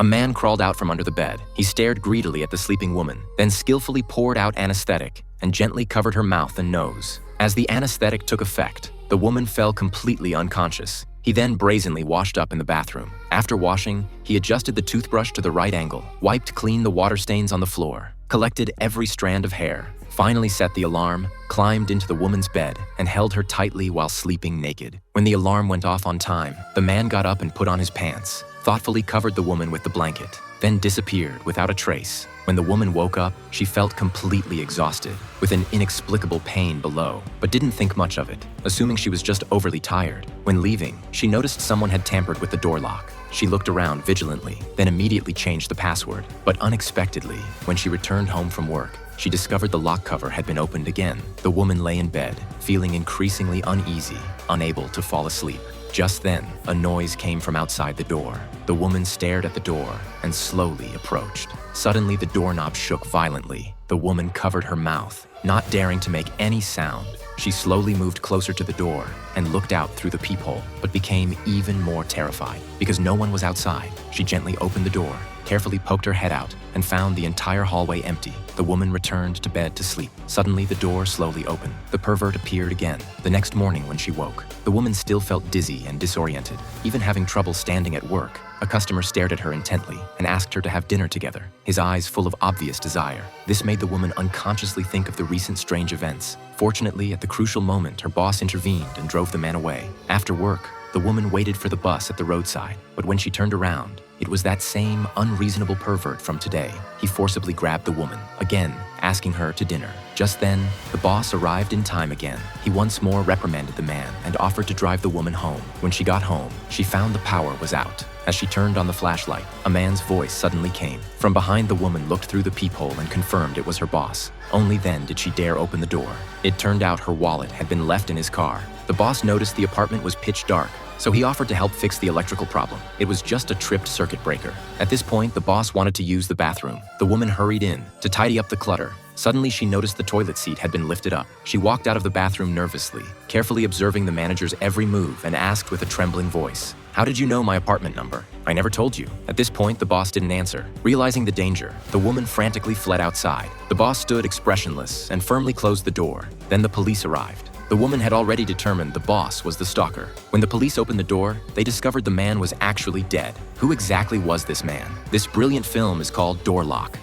A man crawled out from under the bed. He stared greedily at the sleeping woman, then skillfully poured out anesthetic and gently covered her mouth and nose. As the anesthetic took effect, the woman fell completely unconscious. He then brazenly washed up in the bathroom. After washing, he adjusted the toothbrush to the right angle, wiped clean the water stains on the floor, collected every strand of hair, finally set the alarm, climbed into the woman's bed, and held her tightly while sleeping naked. When the alarm went off on time, the man got up and put on his pants, thoughtfully covered the woman with the blanket, then disappeared without a trace. When the woman woke up, she felt completely exhausted, with an inexplicable pain below, but didn't think much of it, assuming she was just overly tired. When leaving, she noticed someone had tampered with the door lock. She looked around vigilantly, then immediately changed the password. But unexpectedly, when she returned home from work, she discovered the lock cover had been opened again. The woman lay in bed, feeling increasingly uneasy, unable to fall asleep. Just then, a noise came from outside the door. The woman stared at the door and slowly approached. Suddenly, the doorknob shook violently. The woman covered her mouth, not daring to make any sound. She slowly moved closer to the door and looked out through the peephole, but became even more terrified. Because no one was outside, she gently opened the door, carefully poked her head out, and found the entire hallway empty. The woman returned to bed to sleep. Suddenly, the door slowly opened. The pervert appeared again. The next morning when she woke, the woman still felt dizzy and disoriented, even having trouble standing at work. A customer stared at her intently and asked her to have dinner together, his eyes full of obvious desire. This made the woman unconsciously think of the recent strange events. Fortunately, at the crucial moment, her boss intervened and drove the man away. After work, the woman waited for the bus at the roadside, but when she turned around, it was that same unreasonable pervert from today. He forcibly grabbed the woman, again asking her to dinner. Just then, the boss arrived in time again. He once more reprimanded the man and offered to drive the woman home. When she got home, she found the power was out. As she turned on the flashlight, a man's voice suddenly came. From behind, the woman looked through the peephole and confirmed it was her boss. Only then did she dare open the door. It turned out her wallet had been left in his car. The boss noticed the apartment was pitch dark, so he offered to help fix the electrical problem. It was just a tripped circuit breaker. At this point, the boss wanted to use the bathroom. The woman hurried in to tidy up the clutter. Suddenly, she noticed the toilet seat had been lifted up. She walked out of the bathroom nervously, carefully observing the manager's every move, and asked with a trembling voice, "How did you know my apartment number? I never told you." At this point, the boss didn't answer. Realizing the danger, the woman frantically fled outside. The boss stood expressionless and firmly closed the door. Then the police arrived. The woman had already determined the boss was the stalker. When the police opened the door, they discovered the man was actually dead. Who exactly was this man? This brilliant film is called Door Lock.